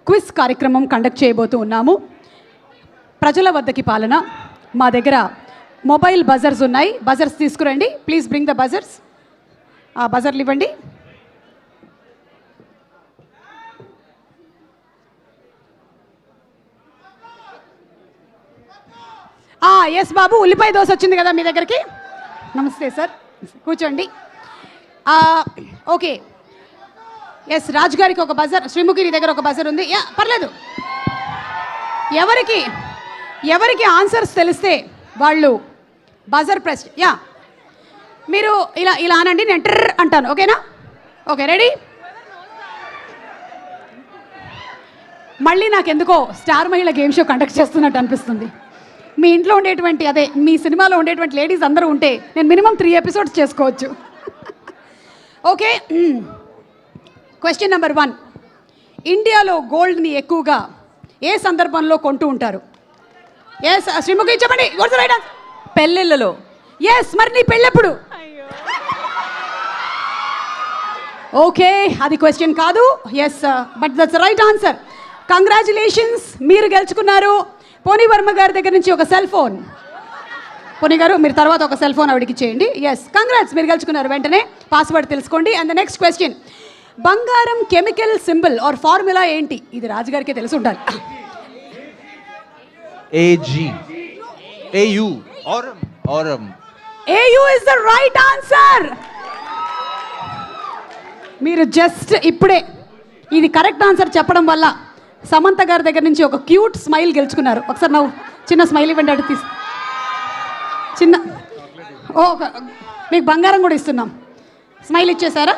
Quiz కార్యక్రమం conduct చేయబోతూ ఉన్నాము. ప్రజల వద్దకి పాలన. మా దగ్గర మొబైల్ బజర్స్ ఉన్నాయి. బజర్స్ తీసుకురండి. Please bring the buzzers. ఆ బజర్లు ఇవ్వండి. ఎస్ బాబు, ఉల్లిపాయ దోశ వచ్చింది కదా మీ దగ్గరికి. నమస్తే సార్, కూర్చోండి. ఓకే, ఎస్ రాజు గారికి ఒక బజర్, శ్రీముఖి దగ్గర ఒక బజర్ ఉంది. పర్లేదు, ఎవరికి ఆన్సర్స్ తెలిస్తే వాళ్ళు బజర్ ప్రెస్. మీరు ఇలా అనండి, నేను ట్రర్ అంటాను. ఓకేనా? Okay, ready? మళ్ళీ నాకెందుకో స్టార్ మహిళ గేమ్ షో కండక్ట్ చేస్తున్నట్టు అనిపిస్తుంది. మీ ఇంట్లో ఉండేటువంటి, అదే మీ సినిమాలో ఉండేటువంటి లేడీస్ అందరూ ఉంటే నేను మినిమం 3 ఎపిసోడ్స్ చేసుకోవచ్చు. Okay, question number 1. ఇండియాలో గోల్డ్ని ఎక్కువగా ఏ సందర్భంలో కొంటూ ఉంటారు? ఎస్ శ్రీముఖి చెప్పండి. పెళ్ళిళ్ళలో. ఎస్, మరి నీ పెళ్ళెప్పుడు? ఓకే, అది క్వశ్చన్ కాదు. Yes, but that's right answer. Congratulations, మీరు గెలుచుకున్నారు పోనీ వర్మ గారి దగ్గర నుంచి ఒక సెల్ ఫోన్. పోనీ గారు, మీరు తర్వాత ఒక సెల్ ఫోన్ ఆవిడకి చేయండి. ఎస్, కంగ్రాట్స్, మీరు గెలుచుకున్నారు. వెంటనే పాస్వర్డ్ తెలుసుకోండి. అండ్ ద నెక్స్ట్ క్వశ్చన్, బంగారం కెమికల్ సింబల్ ఆర్ ఫార్ములా ఏంటి? ఇది రాజుగారికి తెలిసి ఉండాలి. AG. AU. Aurum. AU is the right answer. మీరు జస్ట్ ఇప్పుడే ఇది కరెక్ట్ ఆన్సర్ చెప్పడం వల్ల సమంత గారి దగ్గర నుంచి ఒక క్యూట్ స్మైల్ గెలుచుకున్నారు. ఒకసారి నవ్వు, చిన్న స్మైల్ ఇవ్వండి. అటు తీసి చిన్న మీకు బంగారం కూడా ఇస్తున్నాం. స్మైల్ ఇచ్చేసారా?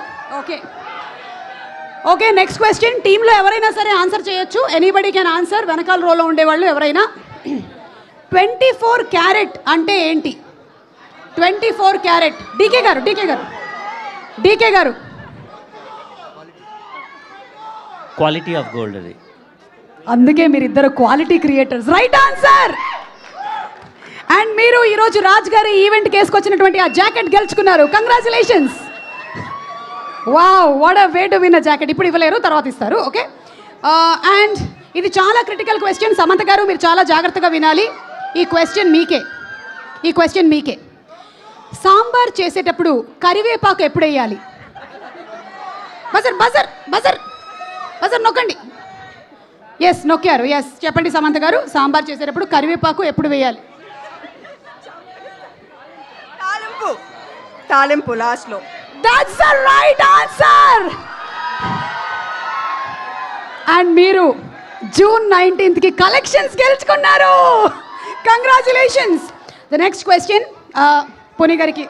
Okay, next question. టీంలో ఎవరైనా సరే ఆన్సర్ చేయొచ్చు. Anybody can answer. వెనకాల రోలో ఉండేవాళ్ళు ఎవరైనా. 24 క్యారెట్ అంటే ఏంటి? 24 క్యారెట్. డీకే గారు క్వాలిటీ ఆఫ్ గోల్డ్. అది అందుకే మీరిద్దరు quality creators. Right answer. And మీరు ఈరోజు రాజ్ గారి ఈవెంట్ కేసుకొచ్చినటువంటి ఆ జాకెట్ గెలుచుకున్నారు. Congratulations. Wow, what a way to win a jacket. ఇప్పుడు ఇవ్వలేరు, తర్వాత ఇస్తారు. ఓకే, అండ్ ఇది చాలా క్రిటికల్ క్వశ్చన్. సమంత గారు, మీరు చాలా జాగ్రత్తగా వినాలి. ఈ క్వశ్చన్ మీకే. సాంబార్ చేసేటప్పుడు కరివేపాకు ఎప్పుడు వేయాలి? బజర్ నొక్కండి. ఎస్, నొక్కారు. ఎస్, చెప్పండి సమంత గారు. సాంబార్ చేసేటప్పుడు కరివేపాకు ఎప్పుడు వేయాలి? తాలింపు లాస్ట్లో. That's the right answer. And మీరు జూన్ 19కి కలెక్షన్స్ గెలుచుకున్నారు. కంగ్రాచులేషన్స్. ద నెక్స్ట్ క్వశ్చన్, పోనీ గారికి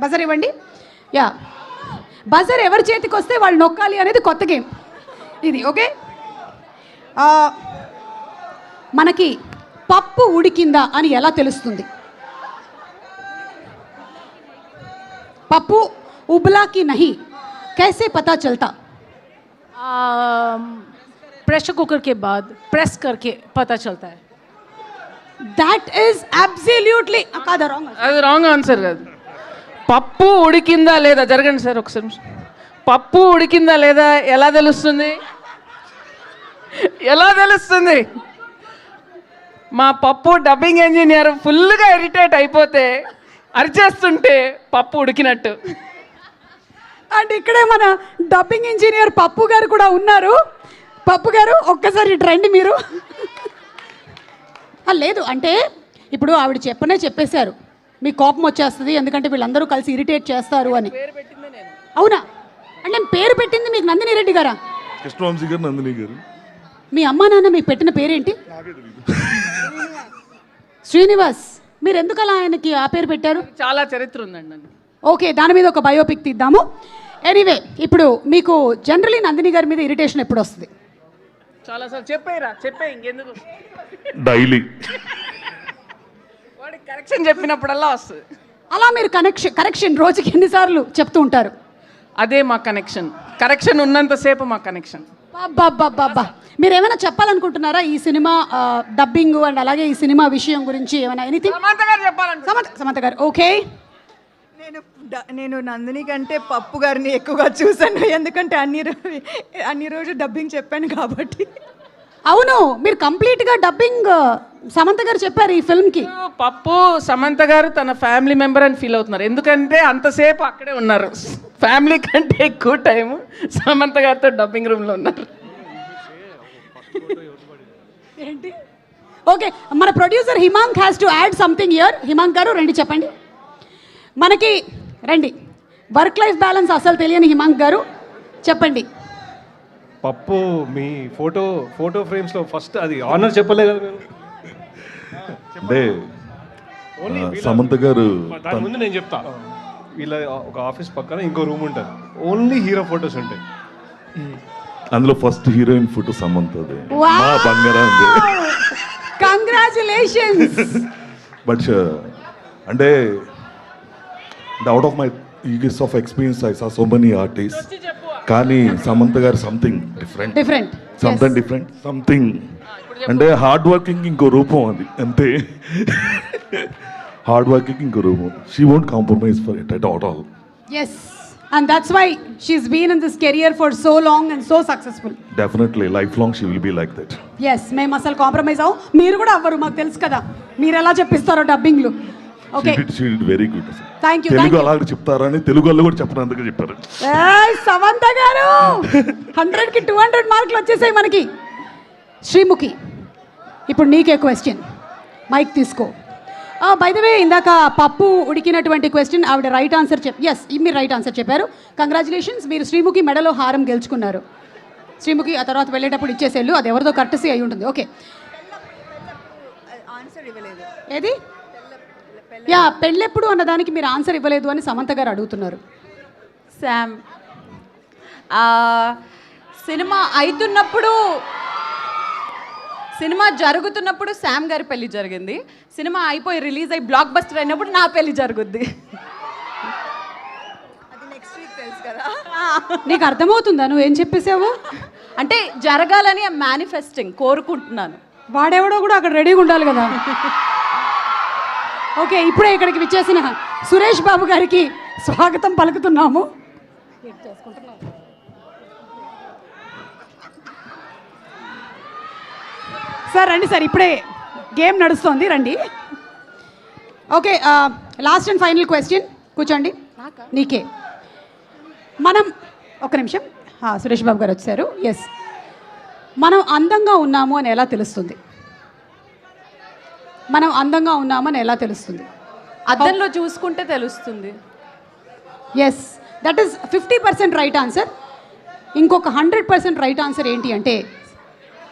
బజర్ ఇవ్వండి. బజర్ ఎవరి చేతికి వస్తే వాళ్ళు నొక్కాలి అనేది కొత్త గేమ్ ఇది. ఓకే, మనకి పప్పు ఉడికిందా అని ఎలా తెలుస్తుంది? పప్పు ఉబలా కి నహీ कैसे पता चलता? प्रेशर कुकर के बाद प्रेस करके पता चलता है. That is absolutely కాదా? అది రాంగ్ ఆన్సర్ కాదు. పప్పు ఉడికిందా లేదా, జరగండి సార్ ఒకసారి. పప్పు ఉడికిందా లేదా ఎలా తెలుస్తుంది? మా పప్పు డబ్బింగ్ ఇంజనీర్ ఫుల్గా ఇరిటేట్ అయిపోతే అరిచేస్తుంటే పప్పు ఉడికినట్టు. అండ్ ఇక్కడే మన డబ్బింగ్ ఇంజనీర్ పప్పు గారు కూడా ఉన్నారు. పప్పు గారు, ఒక్కసారి రండి మీరు. లేదు అంటే ఇప్పుడు ఆవిడ చెప్పేశారు మీకు కోపం వచ్చేస్తుంది ఎందుకంటే వీళ్ళందరూ కలిసి ఇరిటేట్ చేస్తారు అని. అవునా? అంటే పేరు పెట్టింది మీకు నందిని రెడ్డి గారా? కృష్ణవంశీ గారు, నందిని గారు. మీ అమ్మా నాన్న మీకు పెట్టిన పేరేంటి? శ్రీనివాస్. మీరు ఎందుకు అలా ఆయనకి ఆ పేరు పెట్టారు? చాలా చరిత్ర ఉందండి. ఓకే, దాని మీద ఒక బయోపిక్ తీద్దాము. ఎనీవే, ఇప్పుడు మీకు జనరలీ నందిని గారి మీద ఇరిటేషన్ ఎప్పుడు వస్తుంది? చాలా సార్ చెప్పే ఇంకెందుకు డైలీ వాడికి కరెక్షన్ చెప్పినప్పుడల్లా వస్తుంది. అలా మీరు కరెక్షన్ రోజుకి ఎన్నిసార్లు చెప్తూ ఉంటారు? అదే మా కరెక్షన్ ఉన్నంతసేపు మా కనెక్షన్. బాబా, మీరు ఏమైనా చెప్పాలనుకుంటున్నారా ఈ సినిమా డబ్బింగ్ అండ్ అలాగే ఈ సినిమా విషయం గురించి ఏమైనా? ఎనీథింగ్? సమంత గారు. ఓకే, నేను నందిని కంటే పప్పు గారిని ఎక్కువగా చూసాను, ఎందుకంటే అన్ని రోజు డబ్బింగ్ చెప్పాను కాబట్టి. అవును మీరు కంప్లీట్గా డబ్బింగ్ సమంత గారు చెప్పారు ఈ ఫిల్మ్కి. పప్పు సమంత గారు తన ఫ్యామిలీ మెంబర్ అని ఫీల్ అవుతున్నారు, ఎందుకంటే అంతసేపు అక్కడే ఉన్నారు. ఫ్యామిలీ కంటే ఎక్కువ టైం సమంత గారితో డబ్బింగ్ రూమ్లో ఉన్నారు. ఏంటి? ఓకే, మన producer Himank has to add something here. Himank గారు రండి, చెప్పండి. మనకి రండి, వర్క్ లైఫ్ బ్యాలెన్స్ అసలు తెలియని హిమాంక్ గారు చెప్పండి. పప్పు మీ ఫోటో ఫ్రేమ్స్లో ఫస్ట్ అది ఆనర్ చెప్పలే కదా మీరు? అంటే సమంత గారు దాని ముందు నేను చెప్తా. వీళ్ళ ఒక ఆఫీస్ పక్కన ఇంకో రూమ్ ఉంటుంది, ఓన్లీ హీరో ఫొటోస్ ఉంటాయి. అందులో ఫస్ట్ హీరోయిన్ ఫోటో సమంతది, మా బంగారం. కంగ్రాచులేషన్స్. బట్ అంటే out of my years of experience I saw so many artists, కానీ సమంత గారు సంథింగ్ డిఫరెంట్, సంథింగ్ అంటే హార్డ్ వర్కింగ్ ఇంకో రూపం అది, అంతే. హార్డ్ వర్కింగ్ ఇంకో రూపం. She won't compromise for it at all. Yes, and that's why she's been in this career for so long and so successful. Definitely life long she will be like that. Yes, మేము అసలు compromise అవ్వం, మీరు కూడా అవ్వరు, మాకు తెలుసు కదా మీరు ఎలా చెప్పిస్తారో డబ్బింగ్లు. Okay, she did very good. Thank you. Telugu అలాగే చెప్తారని తెలుగు వాళ్ళు కూడా చెప్పినందుకు చెప్పారు. సమంత గారు 100కి 200 మార్కులు వచ్చేసాయి మనకి. శ్రీముఖి, ఇప్పుడు నీకే క్వశ్చన్, మైక్ తీసుకో. బై ద వే, ఇందాక పప్పు ఉడికినటువంటి క్వశ్చన్ ఆవిడ రైట్ ఆన్సర్ ఎస్, మీరు రైట్ ఆన్సర్ చెప్పారు. కంగ్రాచులేషన్స్, మీరు శ్రీముఖి మెడలో హారం గెలుచుకున్నారు. శ్రీముఖి ఆ తర్వాత వెళ్ళేటప్పుడు ఇచ్చేసేళ్ళు, అది ఎవరిదో కర్టసీ అయి ఉంటుంది. ఓకే, ఏది? యా, పెళ్ళెప్పుడు అన్నదానికి మీరు ఆన్సర్ ఇవ్వలేదు అని సమంత గారు అడుగుతున్నారు. శామ్, సినిమా అవుతున్నప్పుడు, సినిమా జరుగుతున్నప్పుడు శామ్ గారి పెళ్లి జరిగింది. సినిమా అయిపోయి రిలీజ్ అయ్యి బ్లాక్ బస్టర్ అయినప్పుడు నా పెళ్లి జరుగుద్ది. అది నెక్స్ట్ వీక్ తెలుసు కదా. నీకు అర్థమవుతుందా నువ్వేం చెప్పేసావు? అంటే జరగాలని మేనిఫెస్టింగ్ కోరుకుంటున్నాను. వాడెవడో కూడా అక్కడ రెడీగా ఉండాలి కదా. ఓకే, ఇప్పుడే ఇక్కడికి విచ్చేసిన సురేష్ బాబు గారికి స్వాగతం పలుకుతున్నాము. సార్ రండి సార్, ఇప్పుడే గేమ్ నడుస్తోంది, రండి. Okay, last and final question, కూర్చోండి. నీకే. మనం ఒక నిమిషం, సురేష్ బాబు గారు వచ్చారు. ఎస్, మనం అందంగా ఉన్నాము అని ఎలా తెలుస్తుంది? మనం అందంగా ఉన్నామని ఎలా తెలుస్తుంది? అద్దంలో చూసుకుంటే తెలుస్తుంది. Yes, that is 50% right answer. ఇంకొక 100% రైట్ ఆన్సర్ ఏంటి అంటే,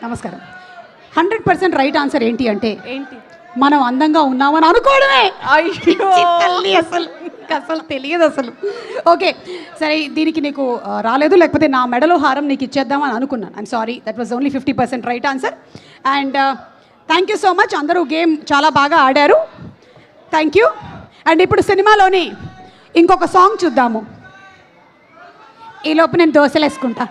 నమస్కారం, 100% రైట్ ఆన్సర్ ఏంటి అంటే ఏంటి? మనం అందంగా ఉన్నామని అనుకోవడమే. అయ్యో, అసలు తెలియదు అసలు. ఓకే సరే, దీనికి నీకు రాలేదు, లేకపోతే నా మెడలో హారం నీకు ఇచ్చేద్దామని అనుకున్నాను. I'm sorry, that was only 50% right answer. And thank you so much, అందరూ గేమ్ చాలా బాగా ఆడారు. Thank you. అండ్ ఇప్పుడు సినిమాలోని ఇంకొక సాంగ్ చూద్దాము. ఈలోపు నేను దోశలు వేసుకుంటా.